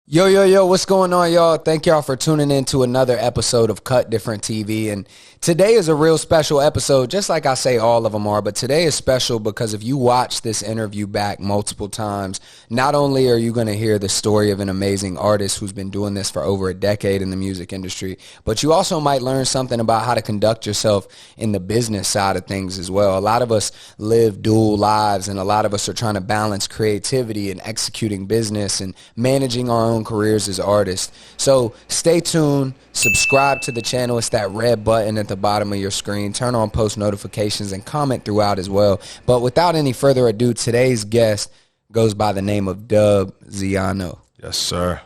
Yo, what's going on, y'all? Thank y'all for tuning in to another episode of Cut Different TV. And today is a real special episode, just like I say all of them are. But today is special because if you watch this interview back multiple times, not only are you going to hear the story of an amazing artist who's been doing this for over a decade in the music industry, but you also might learn something about how to conduct yourself in the business side of things as well. A lot of us live dual lives, and a lot of us are trying to balance creativity and executing business and managing our own careers as artists. So stay tuned, subscribe to the channel. It's that red button at the bottom of your screen. Turn on post notifications and comment throughout as well. But without any further ado, today's guest goes by the name of Dubziano. Yes, sir.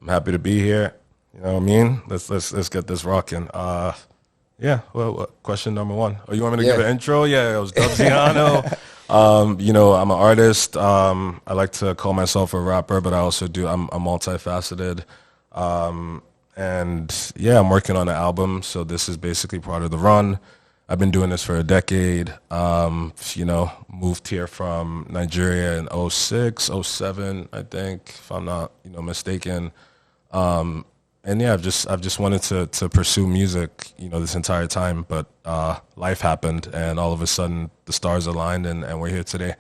I'm happy to be here. You know what I mean? Let's get this rocking. Yeah. Well, question number one. Oh, you want me to give an intro? Yeah, it was Dubziano. I'm an artist. I like to call myself a rapper, but I also I'm multifaceted. And yeah, I'm working on an album, so this is basically part of the run. I've been doing this for a decade. Moved here from Nigeria in '06, '07, I think, if I'm not, mistaken. And yeah, I've just wanted to pursue music, this entire time, but life happened, and all of a sudden the stars aligned, and we're here today.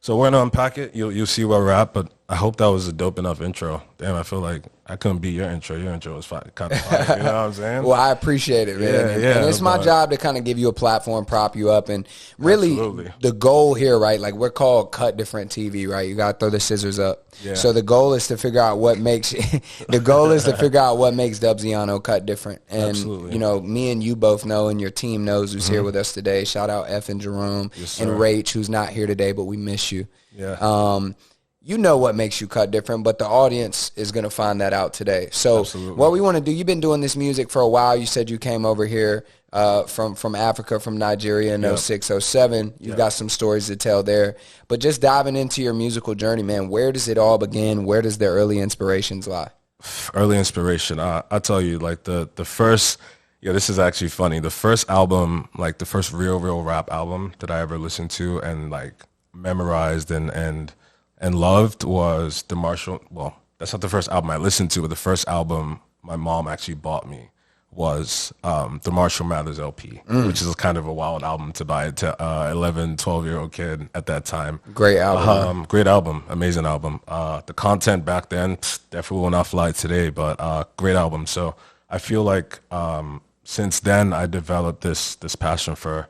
So we're gonna unpack it. You'll see where we're at, but I hope that was a dope enough intro. Damn, I feel like I couldn't beat your intro. Your intro was kind of fire. You know what I'm saying? Well, I appreciate it, man. And it's my job to kind of give you a platform, prop you up, and really the goal here, right? Like, we're called Cut Different TV, right? You gotta throw the scissors up. Yeah. So the goal is to figure out what makes Dubziano cut different. And absolutely. Me and you both know, and your team knows who's here with us today. Shout out F and Jerome and Rach, who's not here today, but we miss you. Yeah. You know what makes you cut different, but the audience is going to find that out today. So what we want to do, you've been doing this music for a while. You said you came over here from Africa, from Nigeria in '06, '07. You've got some stories to tell there. But just diving into your musical journey, man, where does it all begin? Where does the early inspirations lie? Early inspiration. I'll tell you, like the first, this is actually funny. The first album, like the first real rap album that I ever listened to and like memorized and loved was the Marshall. Well, that's not the first album I listened to, but the first album my mom actually bought me was the Marshall Mathers LP, which is kind of a wild album to buy to 11, 12-year-old kid at that time. Great album. Great album. Amazing album. The content back then definitely will not fly today, but great album. So I feel like since then I developed this passion for,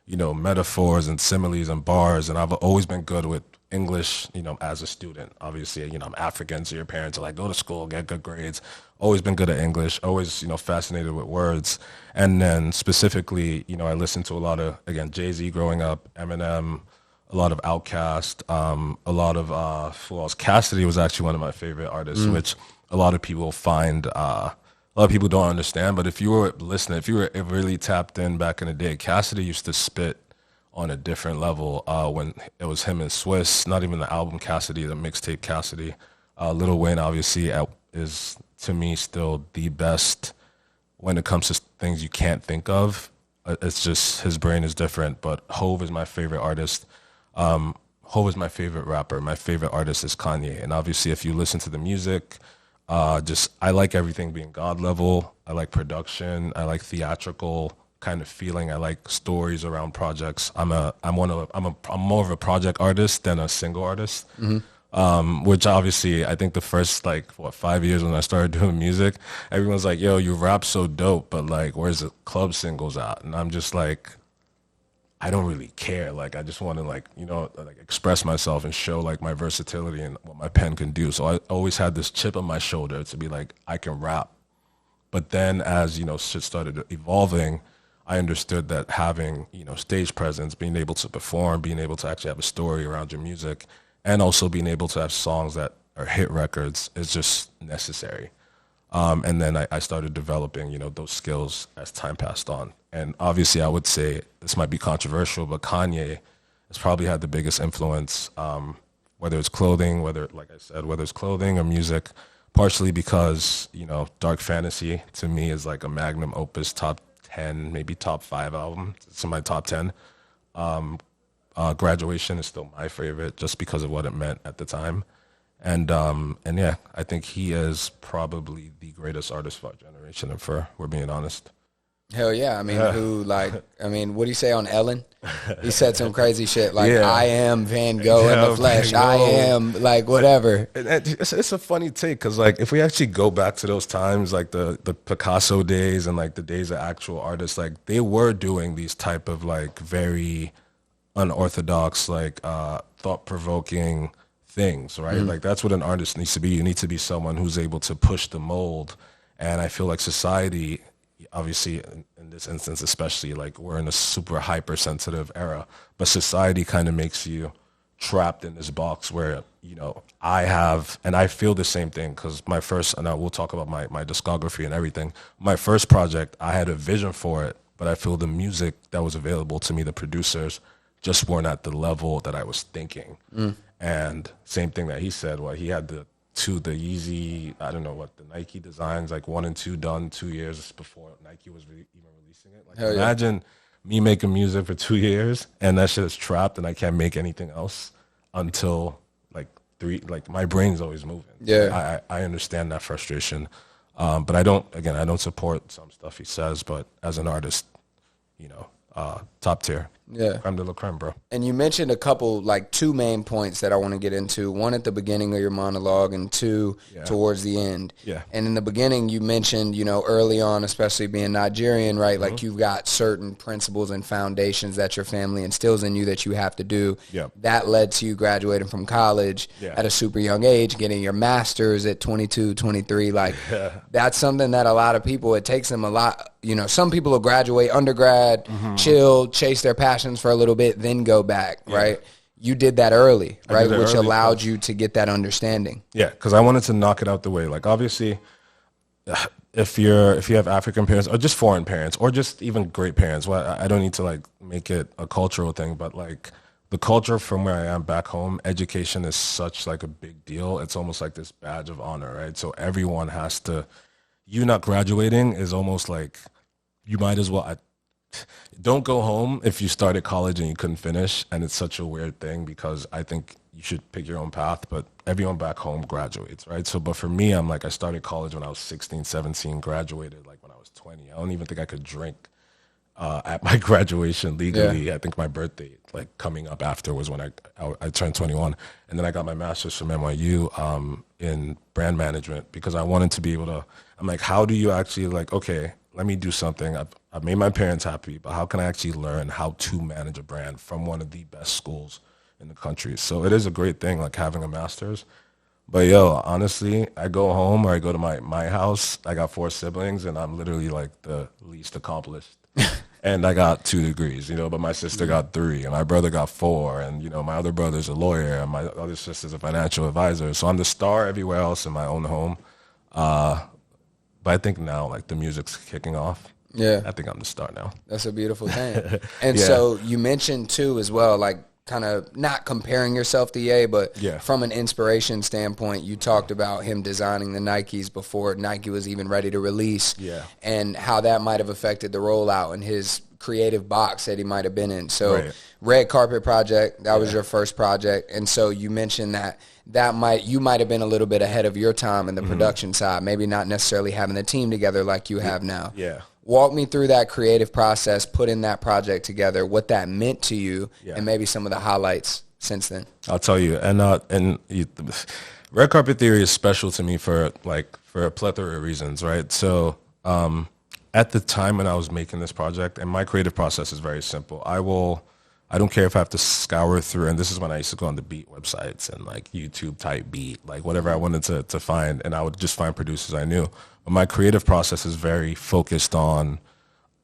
metaphors and similes and bars, and I've always been good with English, as a student. Obviously, I'm African, so your parents are like, go to school, get good grades. Always been good at English, always, fascinated with words. And then specifically, I listened to a lot of, again, Jay-Z growing up, Eminem, a lot of Outkast, a lot of, who else? Cassidy was actually one of my favorite artists, which a lot of people find, a lot of people don't understand. But if you were listening, if you were really tapped in back in the day, Cassidy used to spit on a different level when it was him and Swiss, not even the album Cassidy, the mixtape Cassidy. Lil Wayne obviously is, to me, still the best when it comes to things you can't think of. It's just his brain is different, but Hove is my favorite artist. Hove is my favorite rapper. My favorite artist is Kanye. And obviously if you listen to the music, I like everything being God level. I like production. I like theatrical kind of feeling. I like stories around projects. I'm more of a project artist than a single artist. Which obviously I think the first 5 years when I started doing music, everyone's like, yo, you rap so dope, but like, where's the club singles at? And I'm just like, I don't really care. Like, I just want to express myself and show like my versatility and what my pen can do. So I always had this chip on my shoulder to be like, I can rap. But then as, shit started evolving, I understood that having, stage presence, being able to perform, being able to actually have a story around your music, and also being able to have songs that are hit records is just necessary. And then I started developing, those skills as time passed on. And obviously I would say this might be controversial, but Kanye has probably had the biggest influence, whether it's clothing, whether it's clothing or music, partially because, Dark Fantasy to me is like a magnum opus, top 10, maybe top 5 album. It's in my top 10. Graduation is still my favorite just because of what it meant at the time. And yeah, I think he is probably the greatest artist of our generation, if we're being honest. Hell yeah. I mean, what do you say on Ellen? He said some crazy shit like, Yeah. I am Van Gogh in the Yeah, flesh. Van I Gogh. am like whatever. And it's a funny take because, like, if we actually go back to those times, like the Picasso days and like the days of actual artists, like they were doing these type of like very unorthodox, like thought-provoking things, right? Like that's what an artist needs to be. You need to be someone who's able to push the mold. And I feel like society, obviously in this instance especially, like we're in a super hypersensitive era, but society kind of makes you trapped in this box where, I feel the same thing because my first, and we'll talk about my discography and everything. My first project, I had a vision for it, but I feel the music that was available to me, the producers, just weren't at the level that I was thinking. And same thing that he said, he had the Yeezy, I don't know what, the Nike designs, like 1 and 2 done 2 years before Nike was even releasing it. Like, Hell yeah. imagine me making music for 2 years and that shit is trapped and I can't make anything else until like 3, like my brain's always moving. Yeah. I understand that frustration. But I don't support some stuff he says, but as an artist, top tier. Yeah. Creme de la creme, bro. And you mentioned a couple, like 2 main points that I want to get into. One at the beginning of your monologue and 2 towards the end. Yeah. And in the beginning, you mentioned, early on, especially being Nigerian, right? Like you've got certain principles and foundations that your family instills in you that you have to do. Yep. That led to you graduating from college at a super young age, getting your master's at 22, 23. Like that's something that a lot of people, it takes them a lot. Some people will graduate undergrad, chill, chase their passions for a little bit, then go back, right? You did that early, right? Which allowed you to get that understanding. Yeah, because I wanted to knock it out the way. Like, obviously, if you have African parents or just foreign parents or just even great parents, well, I don't need to like make it a cultural thing, but like the culture from where I am back home, education is such like a big deal. It's almost like this badge of honor, right? So everyone has to. You not graduating is almost like you might as well. Don't go home if you started college and you couldn't finish, and it's such a weird thing because I think you should pick your own path, but everyone back home graduates, right? So, but for me, I'm like, I started college when I was 16, 17, graduated like when I was 20. I don't even think I could drink at my graduation legally. I think my birthday, like coming up after, was when I turned 21, and then I got my master's from NYU in brand management because I wanted to be able to. I'm like, how do you actually like? Okay, let me do something. I've made my parents happy, but how can I actually learn how to manage a brand from one of the best schools in the country? So it is a great thing, like having a master's. But yo, honestly, I go home or I go to my house. I got 4 siblings, and I'm literally like the least accomplished. And I got 2 degrees, but my sister got 3, and my brother got 4, and my other brother's a lawyer, and my other sister's a financial advisor. So I'm the star everywhere else in my own home. But I think now, like, the music's kicking off. Yeah. I think I'm the star now. That's a beautiful thing. And so you mentioned, too, as well, like, kind of not comparing yourself to Ye, but from an inspiration standpoint, you talked about him designing the Nikes before Nike was even ready to release and how that might have affected the rollout and his creative box that he might have been in. So Red Carpet Project, that was your first project. And so you mentioned that you might have been a little bit ahead of your time in the production side, maybe not necessarily having the team together like you have now. Yeah. Walk me through that creative process, putting that project together, what that meant to you, and maybe some of the highlights since then. I'll tell you. Red Carpet Theory is special to me for a plethora of reasons, right? So at the time when I was making this project, and my creative process is very simple. I don't care if I have to scour through, and this is when I used to go on the beat websites and like YouTube type beat, like whatever I wanted to find, and I would just find producers I knew. But my creative process is very focused on,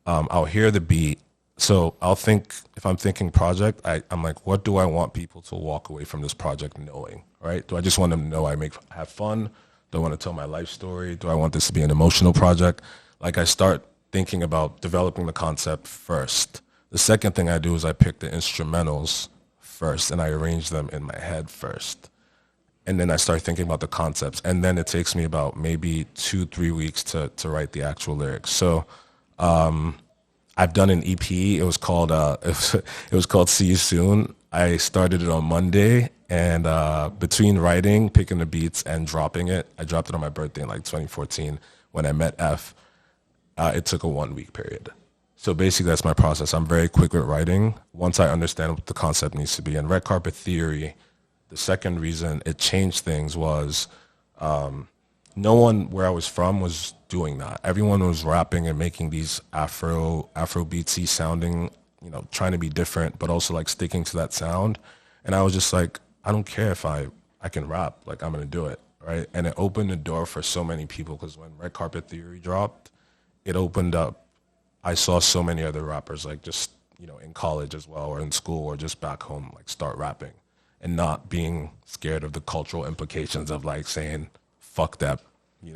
I'll hear the beat. So I'll think, if I'm thinking project, I'm like, what do I want people to walk away from this project knowing, right? Do I just want them to know have fun? Do I want to tell my life story? Do I want this to be an emotional project? Like I start thinking about developing the concept first. The second thing I do is I pick the instrumentals first and I arrange them in my head first. And then I start thinking about the concepts. And then it takes me about maybe 2-3 weeks to write the actual lyrics. So I've done an EP. It was called See You Soon. I started it on Monday, and between writing, picking the beats, and dropping it, I dropped it on my birthday in like 2014 when I met F. It took a 1 week period. So basically, that's my process. I'm very quick with writing once I understand what the concept needs to be. And Red Carpet Theory, the second reason it changed things was no one where I was from was doing that. Everyone was rapping and making these Afro beatsy sounding, trying to be different, but also like sticking to that sound. And I was just like, I don't care if I can rap, like I'm gonna do it, right? And it opened the door for so many people because when Red Carpet Theory dropped, it opened up. I saw so many other rappers like just, in college as well or in school or just back home, like start rapping and not being scared of the cultural implications of like saying, fuck that, I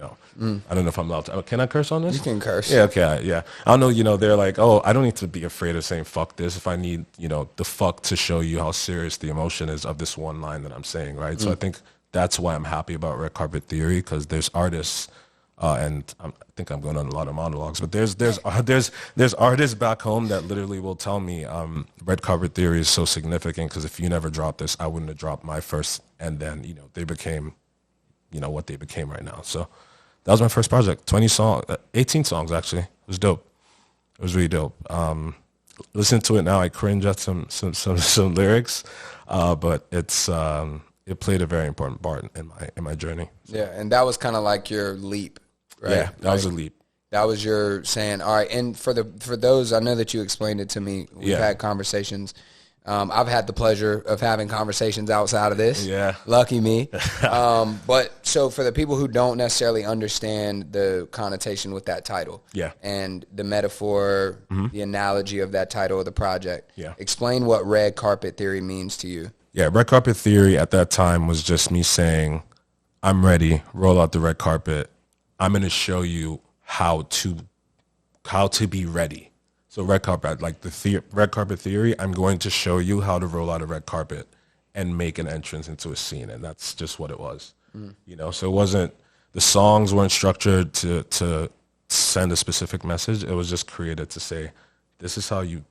don't know if I'm allowed to. Can I curse on this? You can curse. Yeah, okay, yeah. I don't know, they're like, oh, I don't need to be afraid of saying fuck this if I need, the fuck to show you how serious the emotion is of this one line that I'm saying, right? So I think that's why I'm happy about Red Carpet Theory because there's artists and I think I'm going on a lot of monologues, but there's artists back home that literally will tell me Red Carpet Theory is so significant because if you never dropped this, I wouldn't have dropped my first, and then they became, what they became right now. So that was my first project. 18 songs actually. It was dope. It was really dope. Listen to it now, I cringe at some lyrics, but it played a very important part in my journey. So. Yeah, and that was kind of like your leap. Right? Yeah, that was a leap. That was your saying, all right, and for those, I know that you explained it to me. We've had conversations. I've had the pleasure of having conversations outside of this. Yeah. Lucky me. But so for the people who don't necessarily understand the connotation with that title and the metaphor, the analogy of that title of the project, explain what Red Carpet Theory means to you. Yeah, Red Carpet Theory at that time was just me saying, I'm ready, roll out the red carpet. I'm going to show you how to be ready. So red carpet, like Red Carpet Theory, I'm going to show you how to roll out a red carpet and make an entrance into a scene. And that's just what it was. So it wasn't, the songs weren't structured to send a specific message. It was just created to say, this is how you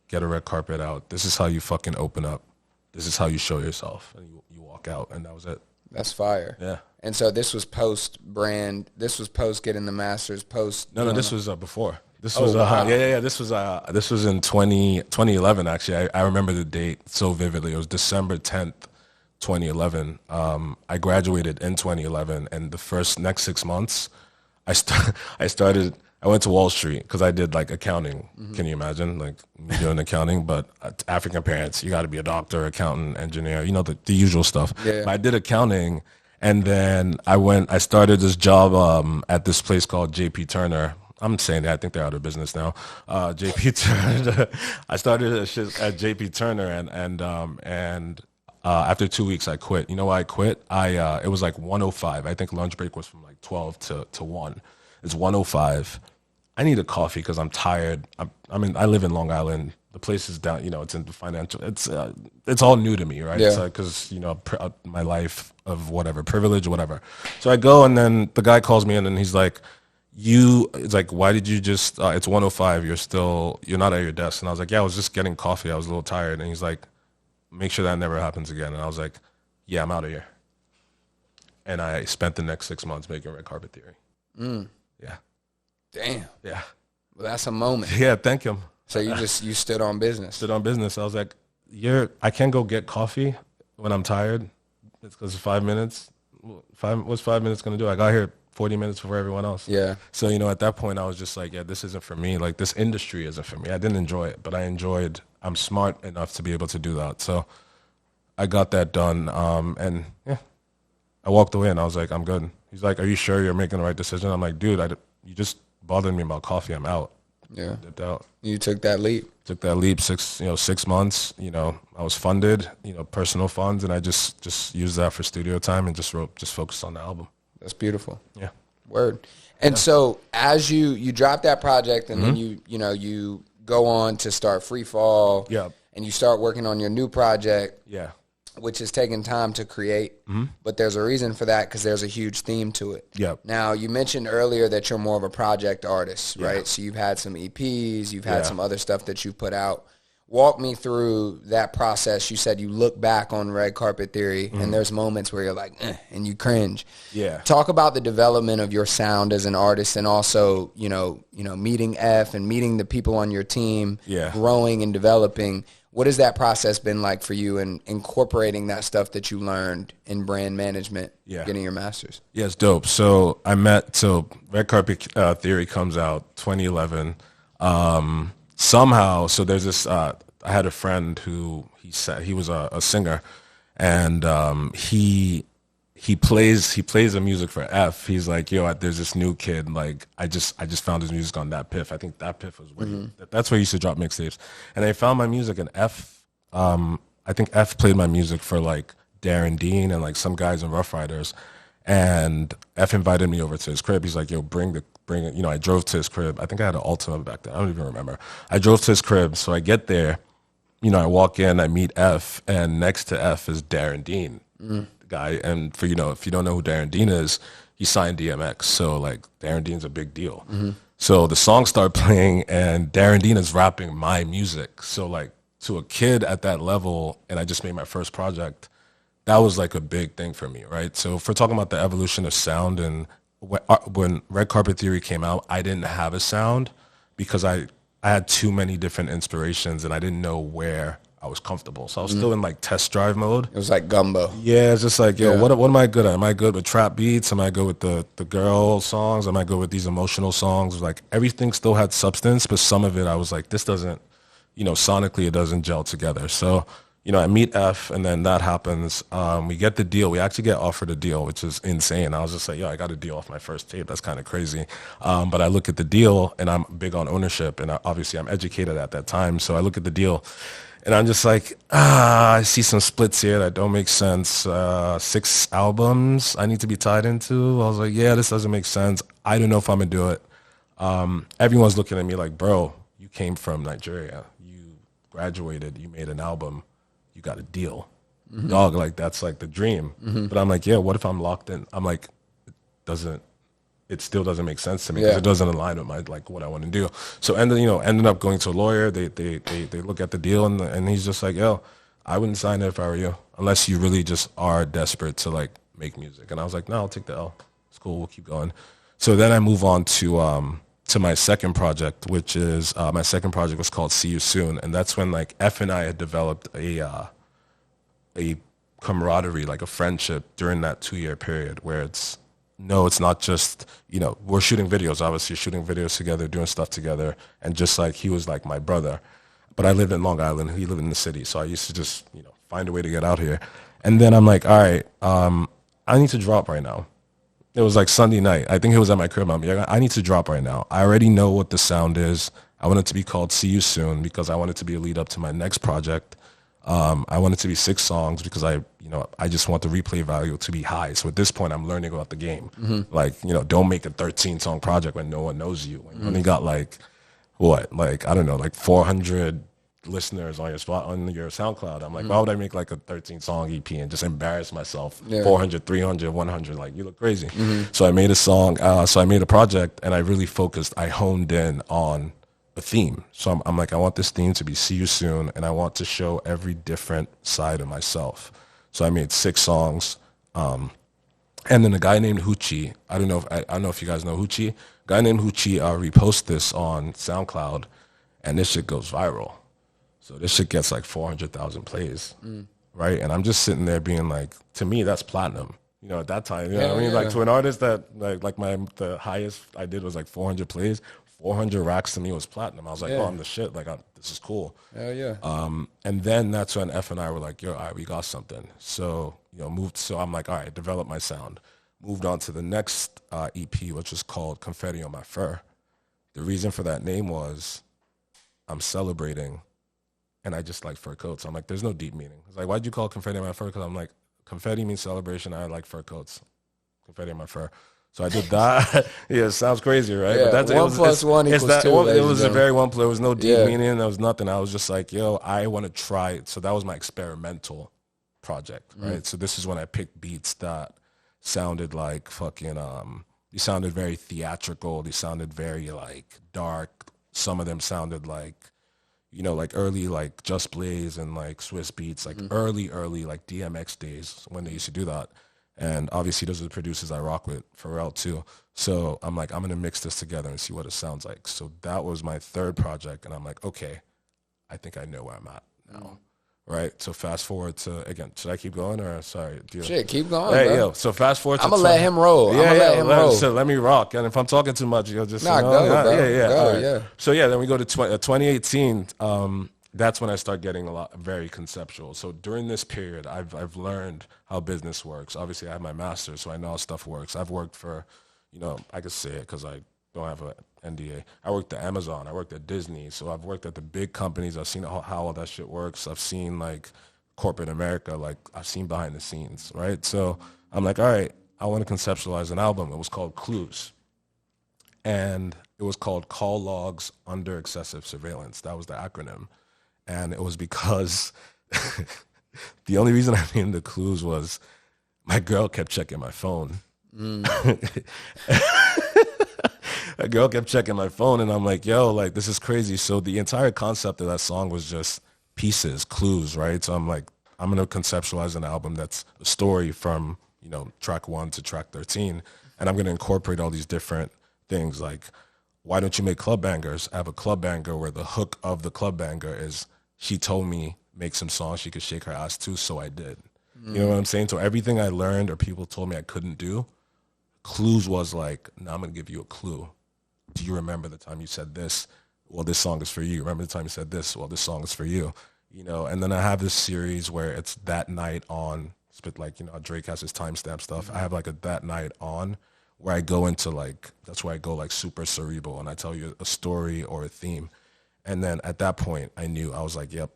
get a red carpet out. This is how you fucking open up. This is how you show yourself. And you walk out, and that was it. That's fire. Yeah. And so this was post-brand. This was post getting the masters, post. No, this was before. This was wow. This was in 2011 actually. I remember the date so vividly. It was December 10th, 2011. I graduated in 2011, and the next 6 months, I went to Wall Street because I did like accounting. Can you imagine like me doing accounting? But African parents, you got to be a doctor, accountant, engineer, the usual stuff. Yeah. But I did accounting, and then I started this job at this place called JP Turner. I'm saying that I think they're out of business now. JP Turner. I started a shit at JP Turner, and after 2 weeks I quit. You know why I quit? It was like 1:05. I think lunch break was from like 12 to 1. It's 1:05. I need a coffee because I'm tired. I live in Long Island. The place is down. It's in the financial. It's all new to me, right? Yeah. Because my life of whatever privilege, whatever. So I go, and then the guy calls me in, and he's like, it's like, why did you just? It's 1:05. You're not at your desk. And I was like, yeah, I was just getting coffee. I was a little tired. And he's like, make sure that never happens again. And I was like, yeah, I'm out of here. And I spent the next 6 months making Red Carpet Theory. Yeah. Damn. Yeah. Well, that's a moment. Yeah, thank him. So you stood on business. Stood on business. I was like, I can't go get coffee when I'm tired. It's because 5 minutes. What's 5 minutes going to do? I got here 40 minutes before everyone else. Yeah. So, at that point, I was just like, yeah, this isn't for me. Like, this industry isn't for me. I didn't enjoy it, but I'm smart enough to be able to do that. So I got that done. And yeah, I walked away and I was like, I'm good. He's like, are you sure you're making the right decision? I'm like, dude, you just bothered me about coffee. I'm out. Yeah. Dipped out. You took that leap. Took that leap. 6 months. I was funded. Personal funds, and I just used that for studio time and just focused on the album. That's beautiful. Yeah. Word. And so as you drop that project, and then you go on to start Free Fall. Yeah. And you start working on your new project. Yeah. Which has taken time to create, but there's a reason for that because there's a huge theme to it. Yep. Now, you mentioned earlier that you're more of a project artist, right? So you've had some EPs, you've had some other stuff that you put out. walk me through that process. You said you look back on Red Carpet Theory, and there's moments where you're like, and you cringe. Yeah. Talk about the development of your sound as an artist, and also, meeting F and meeting the people on your team, growing and developing. What has that process been like for you, and incorporating that stuff that you learned in brand management, getting your master's? Yeah, it's dope. So Red Carpet Theory comes out 2011. Somehow, so there's this, I had a friend who he was a singer, and he plays the music for F. He's like, yo, there's this new kid. Like, I just found his music on Dat Piff. I think Dat Piff was where that's where he used to drop mixtapes. And they found my music, and F. I think F played my music for like Darren Dean and like some guys in Rough Riders. And F invited me over to his crib. He's like, yo, bring it. I drove to his crib. I think I had an Altima back then. I don't even remember. I drove to his crib. So I get there, I walk in, I meet F, and next to F is Darren Dean, the guy. And if you don't know who Darren Dean is, he signed DMX. So like Darren Dean's a big deal. So the songs start playing, and Darren Dean is rapping my music. So like to a kid at that level, and I just made my first project, that was like a big thing for me, right? So if we're talking about the evolution of sound, and when Red Carpet Theory came out, I didn't have a sound because I had too many different inspirations, and I didn't know where I was comfortable. So I was still in like test drive mode. It was like gumbo. Yeah, it's just like, what am I good at? Am I good with trap beats? Am I good with the girl songs? Am I good with these emotional songs? Like everything still had substance, but some of it I was like, this doesn't, sonically it doesn't gel together. So, I meet F, and then that happens. We get the deal. We actually get offered a deal, which is insane. I was just like, I got a deal off my first tape. That's kind of crazy. But I look at the deal, and I'm big on ownership, and obviously I'm educated at that time. So I look at the deal, and I'm just like, I see some splits here that don't make sense. 6 albums I need to be tied into. I was like, this doesn't make sense. I don't know if I'm going to do it. Everyone's looking at me like, bro, you came from Nigeria. You graduated. You made an album. You got a deal. Dog, like that's like the dream. But I'm like, what if I'm locked in? I'm like, it still doesn't make sense to me because it doesn't align with my like what I want to do. So ended up going to a lawyer. They look at the deal, and he's just like, I wouldn't sign it if I were you, unless you really just are desperate to like make music. And I was like, no, I'll take the L. It's cool. We'll keep going. So then I move on to my second project, which is my second project was called See You Soon, and that's when like F and I had developed a camaraderie, like a friendship during that 2-year period where it's not just, we're shooting videos, obviously shooting videos together, doing stuff together, and just like he was like my brother. But I lived in Long Island, he lived in the city, so I used to just, find a way to get out here. And then I'm like, all right, I need to drop right now. It was like Sunday night. I think it was at my crib. I need to drop right now. I already know what the sound is. I want it to be called See You Soon because I want it to be a lead up to my next project. I want it to be 6 songs because I just want the replay value to be high. So at this point, I'm learning about the game. Like, don't make a 13-song project when no one knows you. When you only got like, I don't know, like 400 listeners on your SoundCloud. I'm like, why would I make like a 13-song EP and just embarrass myself? 400, 300, 100, like you look crazy. So I made a song. So I made a project, and I really focused. I honed in on a theme. So I'm like, I want this theme to be See You Soon, and I want to show every different side of myself. So I made 6 songs. And then a guy named Hoochie, I don't know if you guys know Hoochie. A guy named Hoochie repost this on SoundCloud, and this shit goes viral. So this shit gets like 400,000 plays, right? And I'm just sitting there being like, to me, that's platinum. At that time, you know what I mean? Like to an artist that the highest I did was like 400 plays. 400 racks to me was platinum. I was like, I'm the shit. Like, this is cool. Hell yeah. And then that's when F and I were like, all right, we got something. So, moved. So I'm like, all right, develop my sound. Moved on to the next EP, which was called Confetti on My Fur. The reason for that name was I'm celebrating, and I just like fur coats. I'm like, there's no deep meaning. It's like, why'd you call it Confetti on My Fur? Because I'm like, confetti means celebration. I like fur coats. Confetti on my fur. So I did that. Yeah, it sounds crazy, right? Yeah, but 1 + 1 equals 2. It was a very one play. There was no deep meaning. There was nothing. I was just like, I want to try it. So that was my experimental project, right? So this is when I picked beats that sounded like fucking, they sounded very theatrical. They sounded very like dark. Some of them sounded like, you know, like early like Just Blaze and like Swiss Beats, like early like DMX days when they used to do that. And obviously those are the producers I rock with, Pharrell too. So I'm like, I'm gonna mix this together and see what it sounds like. So that was my third project, and I'm like, okay, I think I know where I'm at now. Right. So fast forward to, again, should I keep going or sorry? Shit, keep going, Hey, bro. yo. So fast forward to I'm gonna let him roll. Yeah, I'm gonna yeah. let him roll. So let me rock. And if I'm talking too much, you'll just Nah, you know, go, bro. yeah, yeah. Go, All right. yeah. So yeah, then we go to 2018. That's when I start getting a lot very conceptual. So during this period, I've learned how business works. Obviously, I have my master's, so I know how stuff works. I've worked for, you know, I could say it because I don't have an NDA. I worked at Amazon. I worked at Disney. So I've worked at the big companies. I've seen how all that shit works. I've seen like corporate America. Like I've seen behind the scenes, right? So I'm like, all right, I want to conceptualize an album. It was called Clues, and it was called Call Logs Under Excessive Surveillance. That was the acronym. And it was because the only reason I named the Clues was my girl kept checking my phone. A girl kept checking my phone, and I'm like, yo, like, this is crazy. So the entire concept of that song was just pieces, clues, right? So I'm like, I'm going to conceptualize an album that's a story from, you know, track 1 to track 13, and I'm going to incorporate all these different things. Like, why don't you make club bangers? I have a club banger where the hook of the club banger is, she told me make some songs she could shake her ass to, so I did. You know what I'm saying? So everything I learned or people told me I couldn't do, Clues was like, now I'm going to give you a clue. Do you remember the time you said this? Well, this song is for you. Remember the time you said this? Well, this song is for you. You know, and then I have this series where it's that night on, like, you know, Drake has his timestamp stuff. I have like a that night on where I go into like, that's where I go like super cerebral and I tell you a story or a theme. And then at that point, I knew, I was like, yep,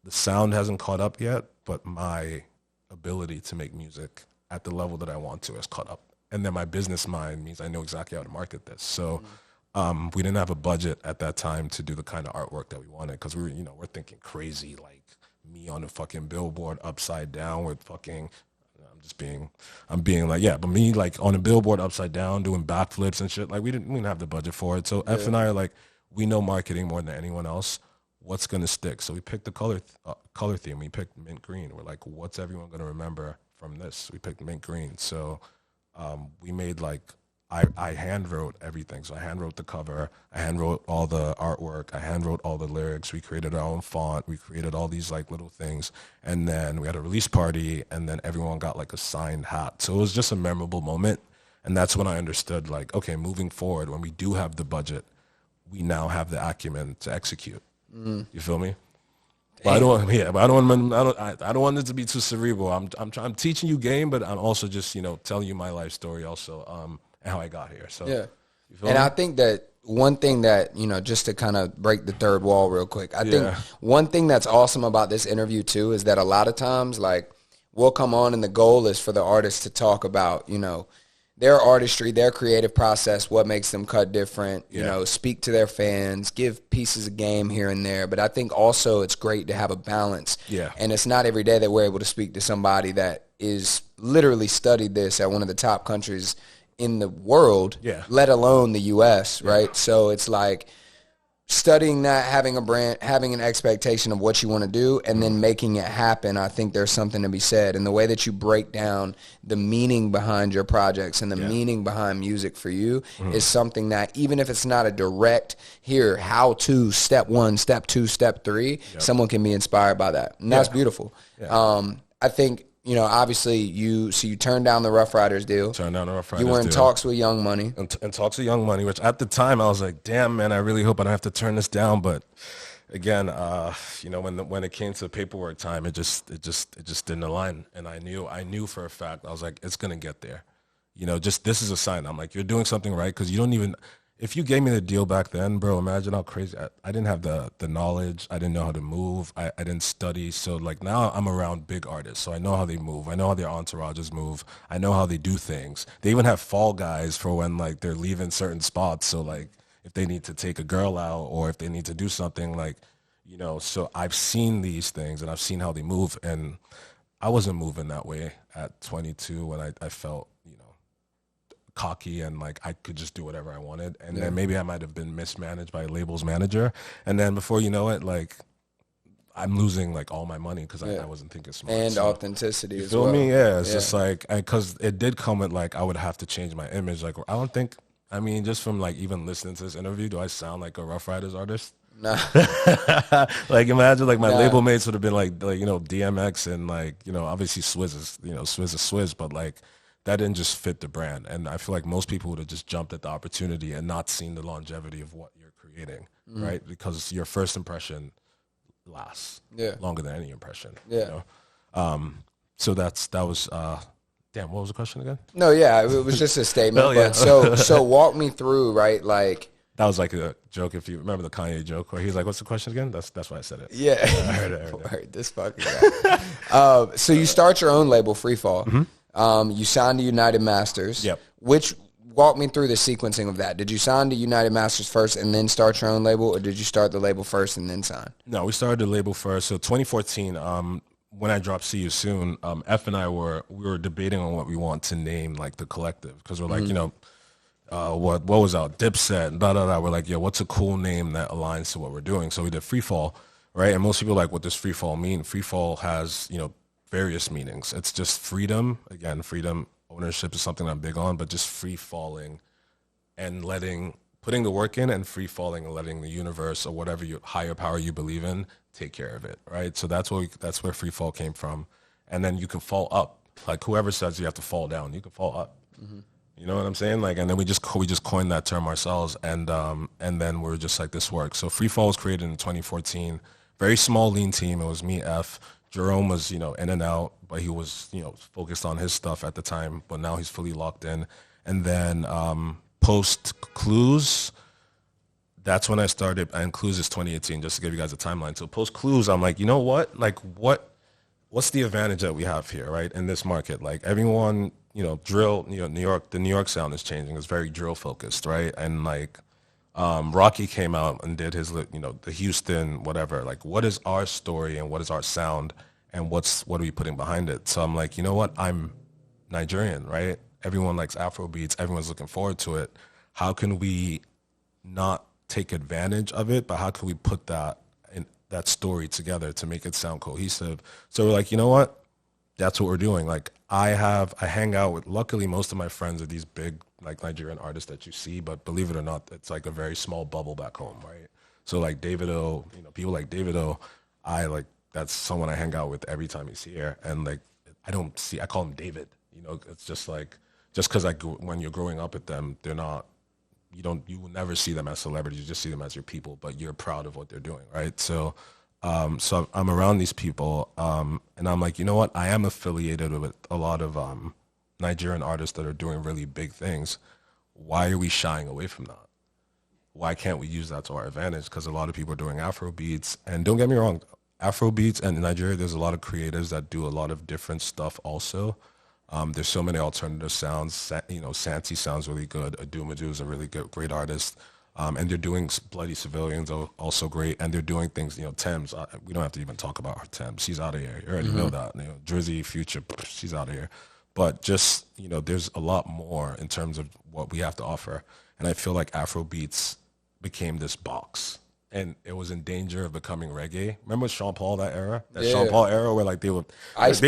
the sound hasn't caught up yet, but my ability to make music at the level that I want to has caught up. And then my business mind means I know exactly how to market this. So we didn't have a budget at that time to do the kind of artwork that we wanted because we were, you know, we're thinking crazy, like me on a fucking billboard upside down with fucking, I'm being like, yeah, but me like on a billboard upside down doing backflips and shit, like we didn't have the budget for it. So F and I are like, we know marketing more than anyone else. What's gonna stick? So we picked the color theme. We picked mint green. We're like, what's everyone gonna remember from this? We picked mint green. So we made like, I hand wrote everything. So I hand wrote the cover. I hand wrote all the artwork. I hand wrote all the lyrics. We created our own font. We created all these like little things. And then we had a release party and then everyone got like a signed hat. So it was just a memorable moment. And that's when I understood like, okay, moving forward, when we do have the budget, we now have the acumen to execute. You feel me? But I don't. Yeah, but I don't want it to be too cerebral. I'm teaching you game, but I'm also just, you know, telling you my life story also, and how I got here. So Yeah, you feel and me? I think that one thing that, you know, just to kind of break the third wall real quick, I think one thing that's awesome about this interview too is that a lot of times, like, we'll come on and the goal is for the artist to talk about, you know, their artistry, their creative process, what makes them cut different, you know, speak to their fans, give pieces of game here and there. But I think also it's great to have a balance. Yeah. And it's not every day that we're able to speak to somebody that is literally studied this at one of the top countries in the world, let alone the U.S., right? So it's like studying that, having a brand, having an expectation of what you want to do, and then making it happen. I think there's something to be said. And the way that you break down the meaning behind your projects and the meaning behind music for you is something that, even if it's not a direct here, how to, step 1, step 2, step 3, someone can be inspired by that. And that's beautiful. I think, you know, obviously you turned down the Rough Riders deal. Turned down the Rough Riders deal. You were in deal. talks with Young Money. And talks with Young Money, which at the time I was like, damn, man, I really hope I don't have to turn this down. But again, you know, when it came to paperwork time, it just didn't align. And I knew for a fact, I was like, it's gonna get there. You know, just this is a sign. I'm like, you're doing something right, because you don't even. If you gave me the deal back then, bro, imagine how crazy. I didn't have the knowledge. I didn't know how to move. I didn't study. So like now I'm around big artists, so I know how they move. I know how their entourages move. I know how they do things. They even have fall guys for when like they're leaving certain spots. So like if they need to take a girl out or if they need to do something, like, you know, so I've seen these things and I've seen how they move, and I wasn't moving that way at 22 when I felt, you know, cocky and like I could just do whatever I wanted. And then maybe I might have been mismanaged by a label's manager. And then before you know it, like I'm losing like all my money because I wasn't thinking smart. And So, authenticity you as feel well. me? Yeah, it's just like, because it did come with like, I would have to change my image. Like, I don't think, I mean, just from like even listening to this interview, do I sound like a Rough Riders artist? Nah. Like, imagine like my Nah. label mates would have been like, you know, DMX and like, you know, obviously Swizz is, you know, Swizz is Swizz, but like that didn't just fit the brand. And I feel like most people would have just jumped at the opportunity and not seen the longevity of what you're creating, right? Because your first impression lasts longer than any impression. You know? So that was damn, what was the question again? No, yeah, it was just a statement. Oh, yeah. But so walk me through, right? Like, that was like a joke. If you remember the Kanye joke where he's like, what's the question again? That's why I said it. yeah, I heard it. Word, this fucking guy. So you start your own label, Freefall. You signed to United Masters. Yep. Which, walk me through the sequencing of that. Did you sign to United Masters first and then start your own label, or did you start the label first and then sign? No, we started the label first. So 2014, when I dropped See You Soon, F and I we were debating on what we want to name like the collective, because we're like, you know, what was out, Dipset, We're like, yeah, what's a cool name that aligns to what we're doing? So we did Freefall, right? And most people are like, what does Freefall mean? Freefall has, you know, various meanings. It's just freedom. Again, freedom, ownership is something I'm big on, but just free falling and putting the work in and free falling and letting the universe or whatever higher power you believe in take care of it, right? So that's where free fall came from. And then you can fall up. Like whoever says you have to fall down, you can fall up. You know what I'm saying? Like, and then we just coined that term ourselves, and then we're just like, this works. So Free Fall was created in 2014. Very small, lean team. It was me, F. Jerome was, you know, in and out, but he was, you know, focused on his stuff at the time. But now he's fully locked in. And then post Clues, that's when I started. And Clues is 2018. Just to give you guys a timeline. So post Clues, I'm like, you know what? Like, what's the advantage that we have here, right, in this market? Like everyone, you know, drill, you know, the New York sound is changing. It's very drill focused, right? And like Rocky came out and did his, you know, the Houston, whatever. Like, what is our story and what is our sound and what are we putting behind it? So I'm like, you know what? I'm Nigerian, right? Everyone likes Afro beats. Everyone's looking forward to it. How can we not take advantage of it, but how can we put that story together to make it sound cohesive? So we're like, you know what? That's what we're doing. Like I hang out with, luckily most of my friends are these big like Nigerian artists that you see, but believe it or not, it's like a very small bubble back home, right? So like Davido, you know, people like Davido, that's someone I hang out with every time he's here. And like, I call him David, you know, it's just like, just because when you're growing up with them, they're not, you will never see them as celebrities. You just see them as your people, but you're proud of what they're doing, right? So, so I'm around these people, and I'm like, you know what? I am affiliated with a lot of Nigerian artists that are doing really big things. Why are we shying away from that? Why can't we use that to our advantage? Because a lot of people are doing Afro beats, and don't get me wrong, Afro beats and in Nigeria, there's a lot of creatives that do a lot of different stuff also. There's so many alternative sounds. You know, Santi sounds really good. Adumadu is a really great artist. And they're doing Bloody Civilians also great. And they're doing things, you know, Thames. We don't have to even talk about her Thames. She's out of here. You already know that. You know, Jersey Future, she's out of here. But just, you know, there's a lot more in terms of what we have to offer. And I feel like Afro beats became this box. And it was in danger of becoming reggae. Remember Sean Paul, that era? That Sean Paul era where like they killed, like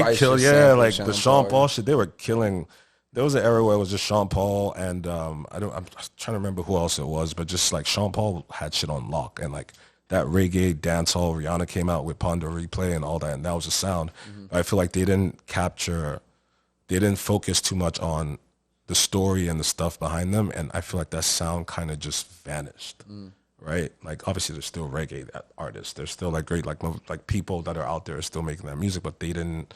the Sean Paul shit, they were killing. There was an era where it was just Sean Paul and I'm trying to remember who else it was, but just like Sean Paul had shit on lock, and like that reggae dancehall, Rihanna came out with Ponder Replay and all that, and that was the sound. I feel like they didn't focus too much on the story and the stuff behind them, and I feel like that sound kind of just vanished. Right, like obviously there's still reggae artists. There's still like great like people that are out there still making that music, but they didn't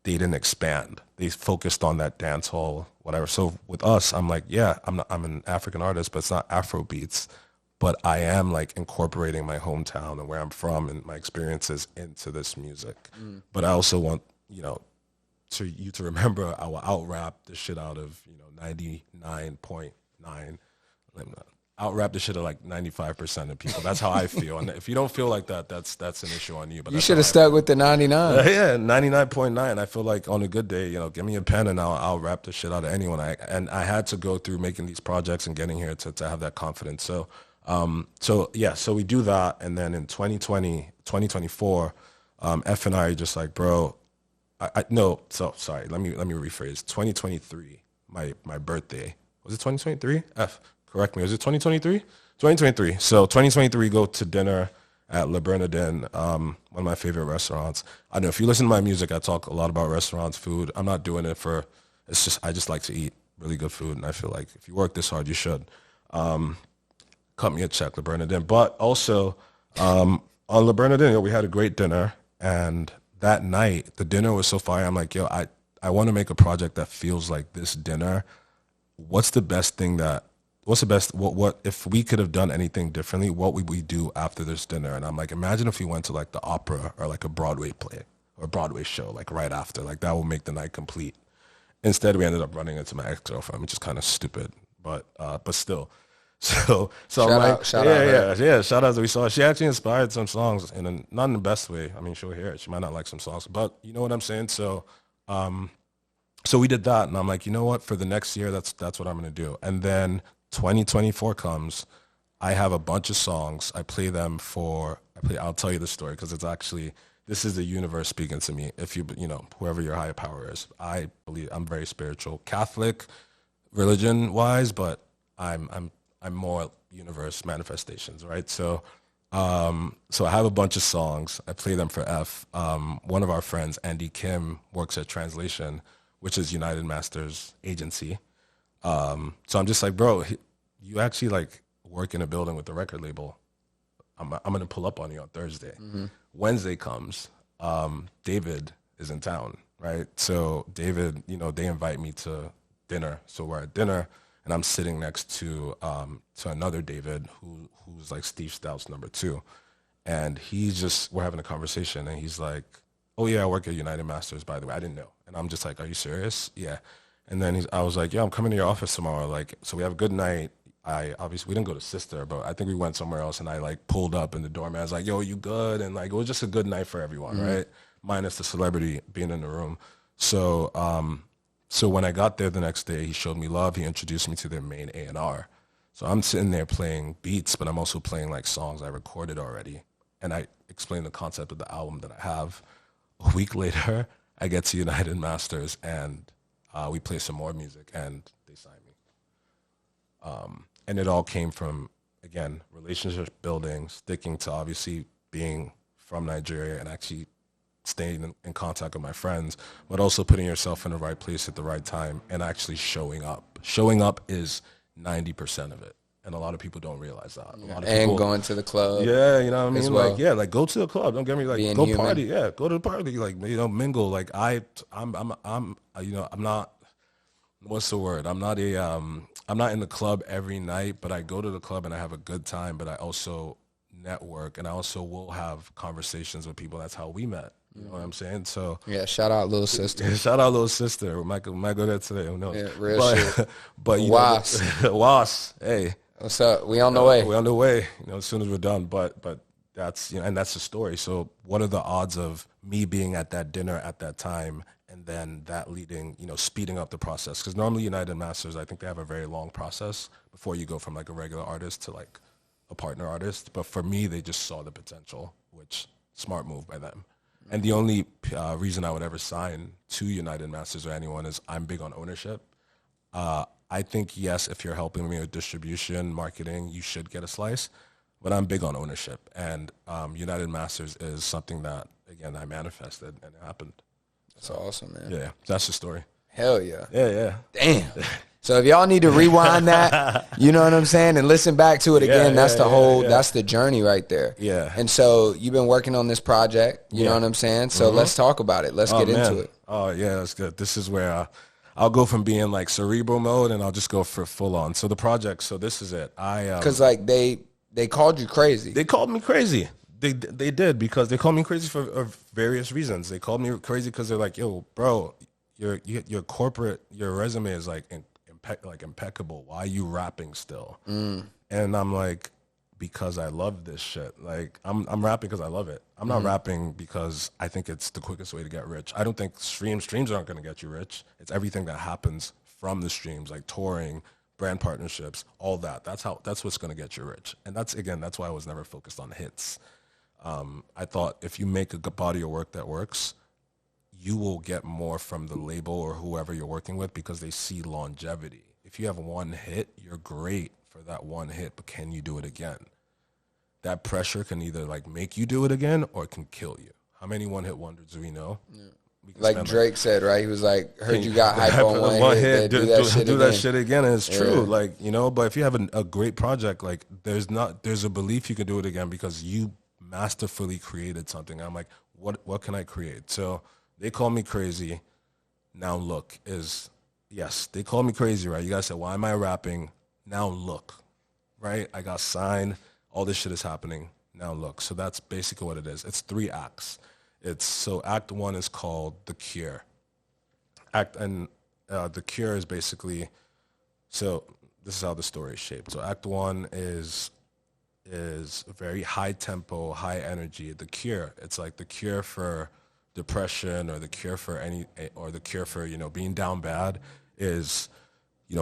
expand. They focused on that dance hall, whatever. So with us, I'm like, yeah, I'm an African artist, but it's not Afro beats. But I am like incorporating my hometown and where I'm from and my experiences into this music. But I also want, you know, you to remember I will out rap the shit out of, you know, 99.9. out rap the shit of like 95% of people. That's how I feel. And if you don't feel like that, that's an issue on you. But You that's should how have I stuck feel. with the 99. Yeah, 99.9. I feel like on a good day, give me a pen and I'll rap the shit out of anyone. I had to go through making these projects and getting here to have that confidence. So we do that, and then in 2024, F and I are just like, bro, no, so sorry, let me rephrase. 2023, my birthday. Was it 2023? F, correct me. Was it 2023? 2023. So 2023, go to dinner at Le Bernardin, one of my favorite restaurants. I know if you listen to my music, I talk a lot about restaurants, food. I'm not doing it for, I just like to eat really good food, and I feel like if you work this hard, you should. Cut me a check, Le Bernardin. But also, on Le Bernardin, we had a great dinner, and that night, the dinner was so fire. I'm like, I want to make a project that feels like this dinner. What's the best thing what if we could have done anything differently, what would we do after this dinner? And I'm like, imagine if we went to like the opera or like a Broadway play or a Broadway show, like right after, like that would make the night complete. Instead, we ended up running into my ex-girlfriend, which is kind of stupid, but still. So I'm like, Shout out her. yeah. Shout out to we saw. She actually inspired some songs, not in the best way. I mean, she'll hear it. She might not like some songs, but you know what I'm saying. So we did that, and I'm like, you know what? For the next year, that's what I'm gonna do. And then 2024 comes. I have a bunch of songs. I'll tell you the story because it's actually this is the universe speaking to me. If whoever your higher power is, I believe I'm very spiritual, Catholic, religion wise, but I'm more universe manifestations, right? So I have a bunch of songs. I play them for F. One of our friends, Andy Kim, works at Translation, which is United Masters agency. So I'm just like, bro, you actually like work in a building with the record label. I'm gonna pull up on you on Thursday. Mm-hmm. Wednesday comes. David is in town, right? So David, they invite me to dinner. So we're at dinner, and I'm sitting next to another David who's like Steve Stout's number 2, and we're having a conversation, and he's like, "Oh yeah, I work at United Masters, by the way. I didn't know." And I'm just like, "Are you serious?" Yeah. And then I was like, "Yeah, I'm coming to your office tomorrow." Like, so we have a good night. We didn't go to Sister, but I think we went somewhere else, and I like pulled up, and the doorman's like, "Yo, you good?" And like, it was just a good night for everyone, right? Minus the celebrity being in the room. So when I got there the next day, he showed me love. He introduced me to their main A&R. So I'm sitting there playing beats, but I'm also playing like songs I recorded already. And I explained the concept of the album that I have. A week later, I get to United Masters, and we play some more music, and they sign me. And it all came from, again, relationship building, sticking to obviously being from Nigeria and actually staying in contact with my friends, but also putting yourself in the right place at the right time and actually showing up. Showing up is 90% of it. And a lot of people don't realize that. A lot of And people, going to the club. yeah, you know what I mean? well. Like, yeah, like go to the club. Don't get me like Being go human. party. Yeah, go to the party. Like, mingle. Like I'm not, what's the word? I'm not in the club every night, but I go to the club and I have a good time, but I also network and I also will have conversations with people. That's how we met. You know what I'm saying? So Yeah, shout out little sister. shout out little sister. We might go there today. Who knows? Yeah, real shit. But Was. Was. Hey, What's up? We on the way. we're on the way. As soon as we're done. But that's and that's the story. So what are the odds of me being at that dinner at that time, and then that leading, speeding up the process? Because normally United Masters, I think they have a very long process before you go from like a regular artist to like a partner artist. But for me, they just saw the potential, which smart move by them. And the only reason I would ever sign to United Masters or anyone is I'm big on ownership. I think, yes, if you're helping me with distribution, marketing, you should get a slice. But I'm big on ownership. And United Masters is something that, again, I manifested and it happened. That's awesome, man. Yeah, that's the story. Hell yeah. Yeah. Damn. So if y'all need to rewind that, you know what I'm saying, and listen back to it again, that's that's the journey right there. Yeah. And so you've been working on this project, you know what I'm saying? So let's talk about it. Let's get into it. Oh, yeah, that's good. This is where I'll go from being like cerebral mode and I'll just go for full on. So the project, so this is it. Because like they called you crazy. They called me crazy. They did because they called me crazy for various reasons. They called me crazy because they're like, yo, bro, your corporate, your resume is like impeccable. Why are you rapping still? And I'm like, because I love this shit. Like I'm rapping because I love it. I'm not rapping because I think it's the quickest way to get rich. I don't think streams aren't going to get you rich. It's everything that happens from the streams, like touring, brand partnerships, all that. That's what's going to get you rich. And that's why I was never focused on hits. I thought if you make a good body of work that works, you will get more from the label or whoever you're working with because they see longevity. If you have one hit, you're great for that one hit, but can you do it again? That pressure can either like make you do it again or it can kill you. How many one hit wonders do we know? Yeah. Like Drake said, right? He was like, heard you got hype on one hit, do that shit again. And it's true. Yeah. Like, but if you have a great project, like there's a belief you can do it again because you masterfully created something. I'm like, what can I create? So they call me crazy. Now look yes, they call me crazy, right? You guys said, why am I rapping? Now look, right? I got signed. All this shit is happening. Now look. So that's basically what it is. It's 3 acts. So act 1 is called The Cure. The Cure is basically, so this is how the story is shaped. So act 1 is very high tempo, high energy. The Cure, it's like the cure for depression or the cure for being down bad is,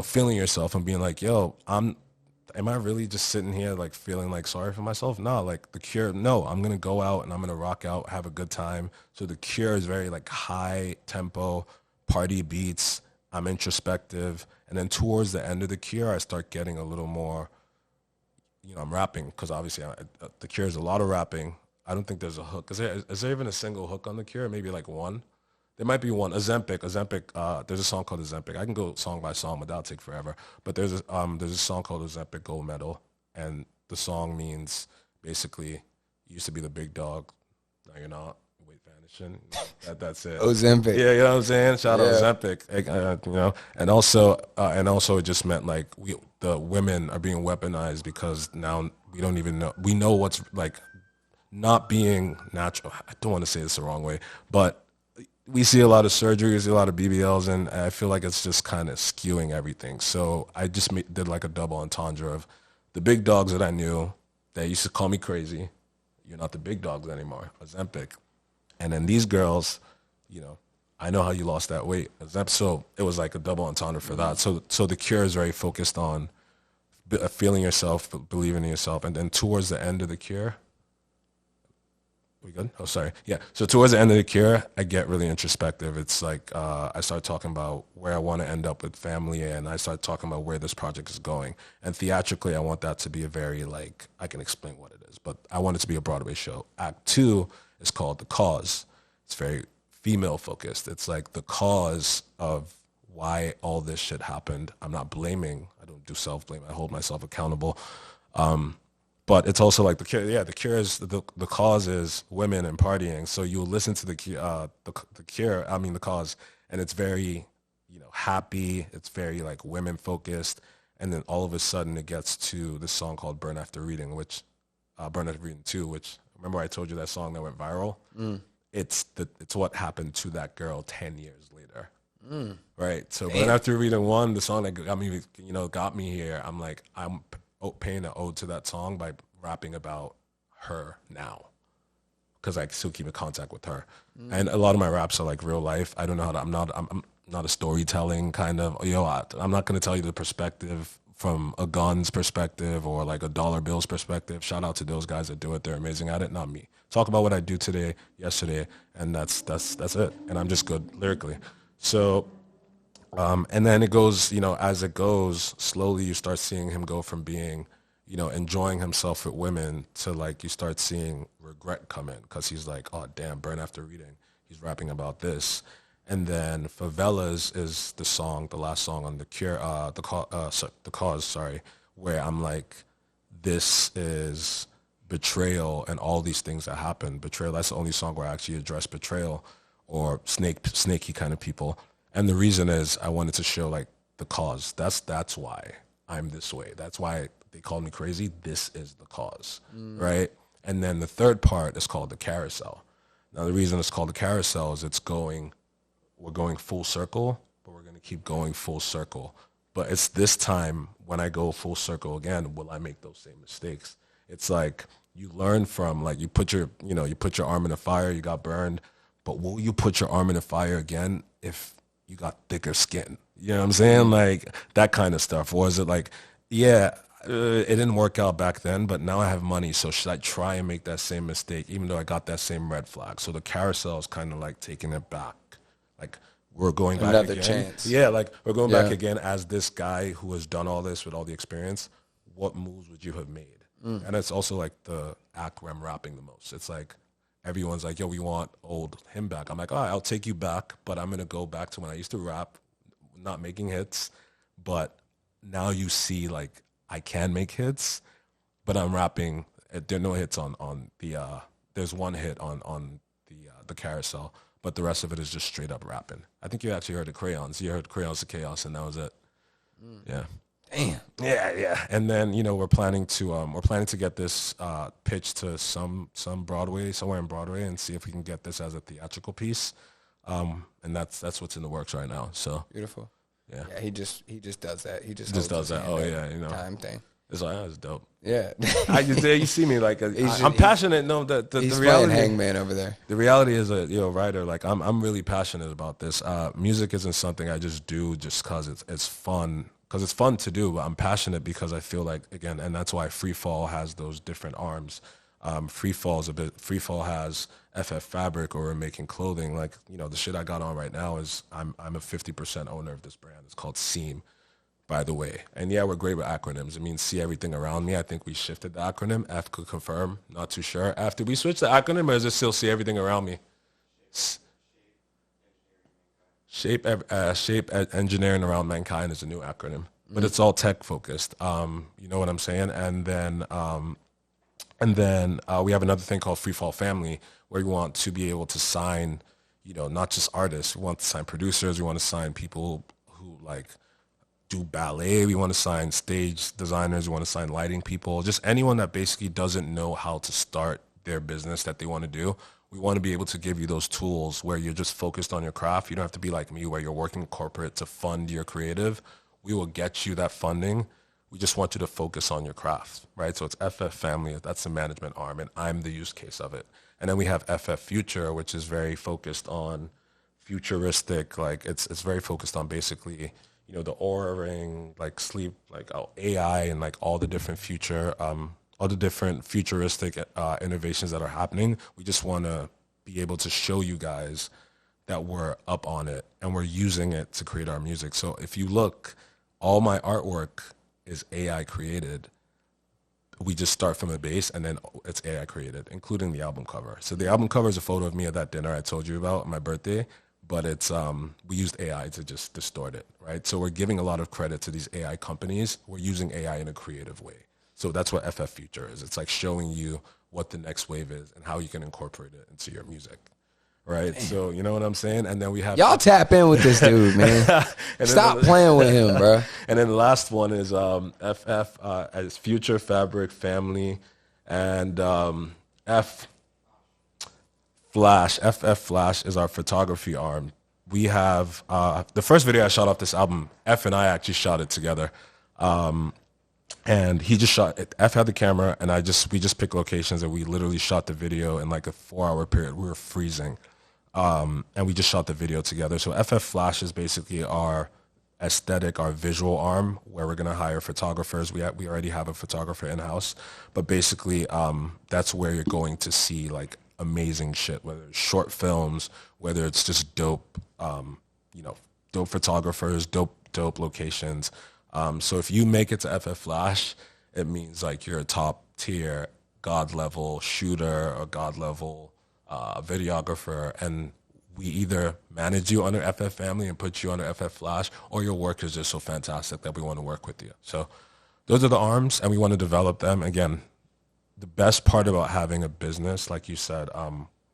feeling yourself and being like, yo, am I really just sitting here like feeling like sorry for myself? No, like The Cure, no, I'm going to go out and I'm going to rock out, have a good time. So The Cure is very like high tempo, party beats. I'm introspective. And then towards the end of The Cure, I start getting a little more, I'm rapping because obviously The Cure is a lot of rapping. I don't think there's a hook. Is there even a single hook on The Cure? Maybe like one. There might be one. Ozempic. There's a song called Ozempic. I can go song by song, but that'll take forever. But there's a song called Ozempic Gold Medal, and the song means basically you used to be the big dog, now you're not. Weight vanishing. That's it. Ozempic. Yeah, you know what I'm saying. Shout out Ozempic. And also it just meant like the women are being weaponized because now we don't even know. We know what's like not being natural. I don't want to say this the wrong way, but we see a lot of surgery, we see a lot of BBLs, and I feel like it's just kind of skewing everything. So I just did like a double entendre of the big dogs that I knew that used to call me crazy. You're not the big dogs anymore, Ozempic. And then these girls, I know how you lost that weight. So it was like a double entendre for that. So The Cure is very focused on feeling yourself, believing in yourself. And then towards the end of The Cure, we good? Oh, sorry. Yeah. So towards the end of The Cure, I get really introspective. It's like I start talking about where I want to end up with family, and I start talking about where this project is going. And theatrically, I want that to be a very, like, I can explain what it is, but I want it to be a Broadway show. Act 2 is called The Cause. It's very female focused. It's like the cause of why all this shit happened. I'm not blaming. I don't do self-blame. I hold myself accountable. But it's also like The Cure. Yeah, The Cure is the cause is women and partying. So you'll listen to the Cure. I mean The Cause, and it's very, happy. It's very like women focused. And then all of a sudden it gets to this song called Burn After Reading, Burn After Reading 2, which remember I told you that song that went viral. It's what happened to that girl 10 years later. Right. So Burn After Reading 1, the song that got me here. I'm like I'm paying an ode to that song by rapping about her now because I still keep in contact with her. And a lot of my raps are like real life. I don't know how to, I'm not a storytelling kind of, I'm not going to tell you the perspective from a gun's perspective or like a dollar bill's perspective. Shout out to those guys that do it. They're amazing at it. Not me. Talk about what I do today, yesterday. And that's it. And I'm just good lyrically. So, and then it goes, as it goes, slowly you start seeing him go from being, enjoying himself with women to like you start seeing regret come in because he's like, oh, damn, Burn After Reading. He's rapping about this. And then Favelas is the last song on The Cure, The Cause, where I'm like, this is betrayal and all these things that happen. Betrayal, that's the only song where I actually address betrayal or snaky kind of people. And the reason is I wanted to show like the cause. That's why I'm this way. That's why they call me crazy. This is the cause, right? And then the third part is called the carousel. Now the reason it's called the carousel is we're going full circle, but we're going to keep going full circle. But it's this time when I go full circle again, will I make those same mistakes? It's like you learn from, like, you put your arm in the fire, you got burned, but will you put your arm in the fire again if you got thicker skin? You know what I'm saying? Like that kind of stuff. Or is it like, yeah, it didn't work out back then, but now I have money, so should I try and make that same mistake, even though I got that same red flag? So the carousel is kind of like taking it back. Like we're going back Another again. chance. Yeah, like we're going back Yeah. again as this guy who has done all this with all the experience. What moves would you have made? And it's also like the act where I'm rapping the most. It's like everyone's like, yo, we want old him back. I'm like, all right, I'll take you back, but I'm going to go back to when I used to rap, not making hits. But now you see, like, I can make hits, but I'm rapping. There are no hits on the, there's one hit on the carousel, but the rest of it is just straight up rapping. I think you actually heard the Crayons. You heard Crayons of Chaos, and that was it. Yeah. Damn. Yeah. And then, we're planning to get this pitched to some Broadway, somewhere in Broadway, and see if we can get this as a theatrical piece. And that's what's in the works right now. So Beautiful. yeah, He just does that. He just just holds does his that. hand Oh up. yeah, Time thing. it's like, it's dope. Yeah. You see me like He's I'm passionate. No, the He's reality. playing Hangman over there. The reality is a writer. Like I'm really passionate about this. Music isn't something I just do just because it's fun. Because it's fun to do, but I'm passionate because I feel like, again, and that's why Free Fall has those different arms. Free Fall has FF Fabric, or we're making clothing. Like, the shit I got on right now is I'm a 50% owner of this brand. It's called Seam, by the way. And yeah, we're great with acronyms. It means see everything around me. I think we shifted the acronym. F could confirm. Not too sure. After we switch the acronym, or is it still see everything around me? Shape engineering around mankind is a new acronym, but it's all tech focused. You know what I'm saying? And then we have another thing called Free Fall Family, where we want to be able to sign, not just artists. We want to sign producers. We want to sign people who like do ballet. We want to sign stage designers. We want to sign lighting people. Just anyone that basically doesn't know how to start their business that they want to do. We want to be able to give you those tools where you're just focused on your craft. You don't have to be like me where you're working corporate to fund your creative. We will get you that funding. We just want you to focus on your craft, right? So it's FF Family, that's the management arm, and I'm the use case of it. And then we have FF Future, which is very focused on futuristic, like it's very focused on basically, the Aura Ring, like sleep, like AI, and like all the different futuristic innovations that are happening. We just want to be able to show you guys that we're up on it and we're using it to create our music. So if you look, all my artwork is AI created. We just start from a base and then it's AI created, including the album cover. So the album cover is a photo of me at that dinner I told you about on my birthday, but it's we used AI to just distort it, right? So we're giving a lot of credit to these AI companies. We're using AI in a creative way. So that's what FF Future is. It's like showing you what the next wave is and how you can incorporate it into your music, right? Damn. So you know what I'm saying? And then we have... Y'all tap in with this dude, man. Stop playing with him, bro. And then the last one is FF as Future Fabric Family, and FF Flash is our photography arm. We have the first video I shot off this album, F and I actually shot it together. And he just shot it. F had the camera, and we just picked locations, and we literally shot the video in like a 4-hour period. We were freezing, and we just shot the video together. So FF Flash is basically our aesthetic, our visual arm, where we're gonna hire photographers. We already have a photographer in house, but basically that's where you're going to see like amazing shit, whether it's short films, whether it's just dope, dope photographers, dope locations. So if you make it to FF Flash, it means like you're a top tier God level shooter or God level videographer, and we either manage you under FF Family and put you under FF Flash, or your work is just so fantastic that we want to work with you. So those are the arms, and we want to develop them. Again, the best part about having a business, like you said,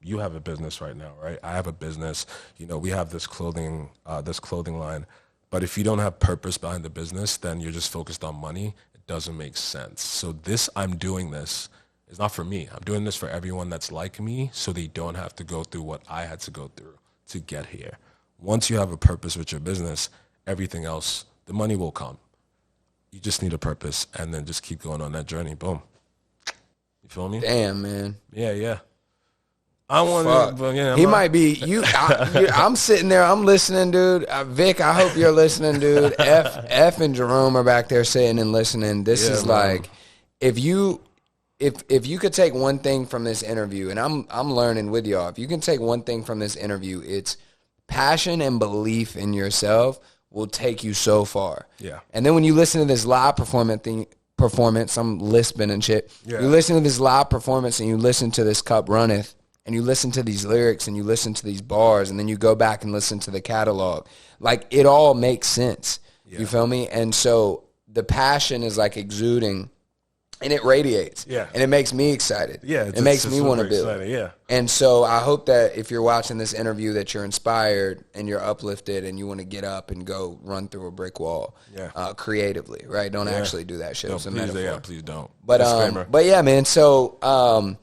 you have a business right now, right? I have a business. We have this clothing line. But if you don't have purpose behind the business, then you're just focused on money. It doesn't make sense. So I'm doing this is not for me. I'm doing this for everyone that's like me, so they don't have to go through what I had to go through to get here. Once you have a purpose with your business, everything else The money will come. You just need a purpose, and then just keep going on that journey. Boom. You feel me? Damn, man. Yeah. I want Fuck. to, but yeah, He might be I'm sitting there. I'm listening, dude. Vic, I hope you're listening, dude. F and Jerome are back there sitting and listening. This is man. like, if you could take one thing from this interview, and I'm learning with y'all. If you can take one thing from this interview, it's passion and belief in yourself will take you so far. Yeah. And then when you listen to this live performance, I'm lisping and shit. Yeah. You listen to this live performance and you listen to this Cup Runneth. And you listen to these lyrics and you listen to these bars and then you go back and listen to the catalog. Like, it all makes sense. Yeah. You feel me? And so the passion is like exuding and it radiates. Yeah. And it makes me excited. Yeah. It makes me want to build. Exciting, yeah. And so I hope that if you're watching this interview that you're inspired and you're uplifted and you want to get up and go run through a brick wall creatively, right? Don't actually do that shit. No, It's a please, metaphor. please don't. But yeah, man. So,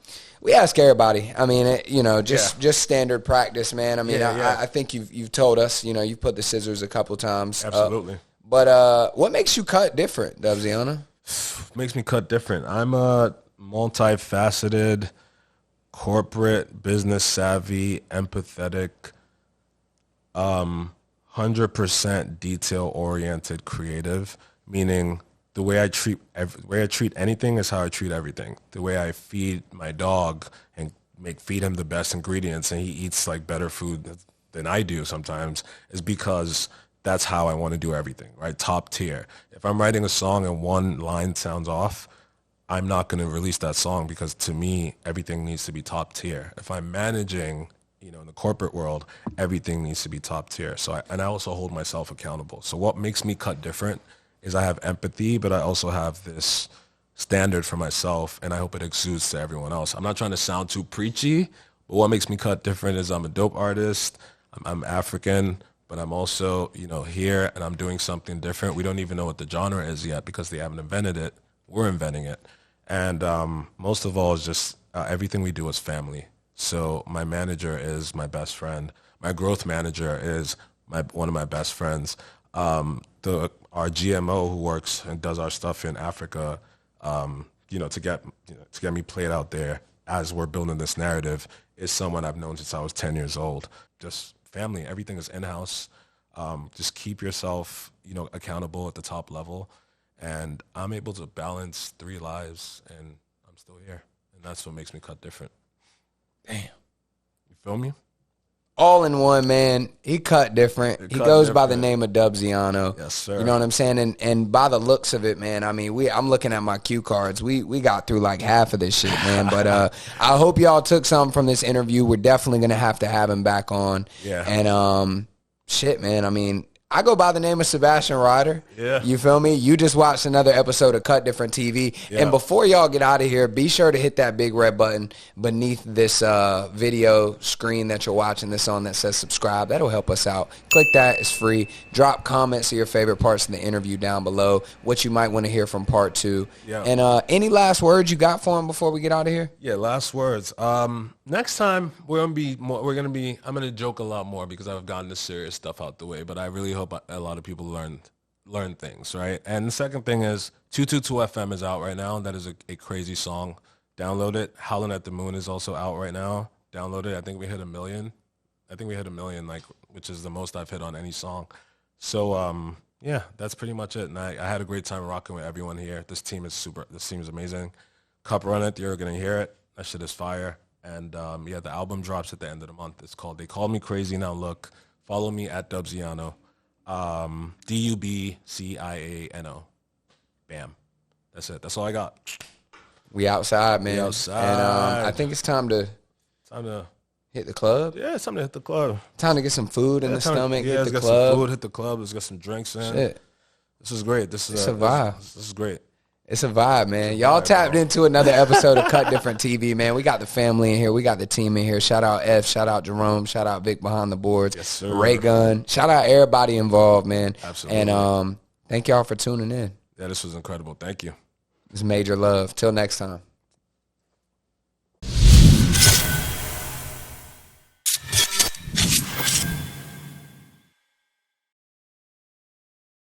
we ask everybody. I mean, just standard practice, man. I mean, I think you've told us. You've put the scissors a couple times. Absolutely. But what makes you cut different, Dubziano? Makes me cut different. I'm a multifaceted, corporate, business savvy, empathetic, 100% detail oriented creative. Meaning, the way I treat anything is how I treat everything. The way I feed my dog and feed him the best ingredients, and he eats like better food than I do sometimes, is because that's how I want to do everything, right? Top tier. If I'm writing a song and one line sounds off, I'm not going to release that song, because to me, everything needs to be top tier. If I'm managing, in the corporate world, everything needs to be top tier. So I also hold myself accountable. So what makes me cut different is I have empathy, but I also have this standard for myself, and I hope it exudes to everyone else. I'm not trying to sound too preachy, but what makes me cut different is I'm a dope artist. I'm African, but I'm also, here, and I'm doing something different. We don't even know what the genre is yet because they haven't invented it. We're inventing it. And most of all is just everything we do is family. So my manager is my best friend. My growth manager is one of my best friends. Our GMO who works and does our stuff in Africa, to get me played out there as we're building this narrative, is someone I've known since I was 10 years old. Just family. Everything is in-house. Just keep yourself, accountable at the top level. And I'm able to balance 3 lives, and I'm still here. And that's what makes me cut different. Damn. You feel me? All in one, man. He cut different. He goes by the name of Dubziano. Yes, sir. You know what I'm saying? And by the looks of it, man, I mean, I'm looking at my cue cards. We got through like half of this shit, man. But I hope y'all took something from this interview. We're definitely going to have him back on. Yeah. And shit, man, I mean, I go by the name of Sebastian Ryder. Yeah. You feel me? You just watched another episode of Cut Different TV. Yeah. And before y'all get out of here, be sure to hit that big red button beneath this video screen that you're watching this on that says subscribe. That'll help us out. Click that. It's free. Drop comments of your favorite parts of the interview down below, what you might want to hear from part 2. Yeah. And any last words you got for him before we get out of here? Yeah, last words. Next time I'm gonna joke a lot more because I've gotten the serious stuff out the way, but I really hope a lot of people learn things, right? And the second thing is 222 FM is out right now. That is a crazy song. Download it. Howlin' at the Moon is also out right now. Download it. I think we hit 1 million. Which is the most I've hit on any song. So yeah, that's pretty much it. And I had a great time rocking with everyone here. This team is amazing. Cup Runneth, you're gonna hear it. That shit is fire. And the album drops at the end of the month. It's called They Called Me Crazy Now Look. Follow me at Dubziano. Dubciano. Bam. That's it. That's all I got. We outside, man. We outside. And I think it's time to hit the club. Yeah, it's time to hit the club. Time to get some food in the stomach. Yeah, hit let's the get club. some food, hit the club. Let's get some drinks in. Shit. This is great. It's a vibe. This is great. It's a vibe, man. Y'all tapped into another episode of Cut Different TV, man. We got the family in here. We got the team in here. Shout out F. Shout out Jerome. Shout out Vic behind the boards. Yes, sir. Ray Gunn. Shout out everybody involved, man. Absolutely. And thank y'all for tuning in. Yeah, this was incredible. Thank you. It's major love. Till next time.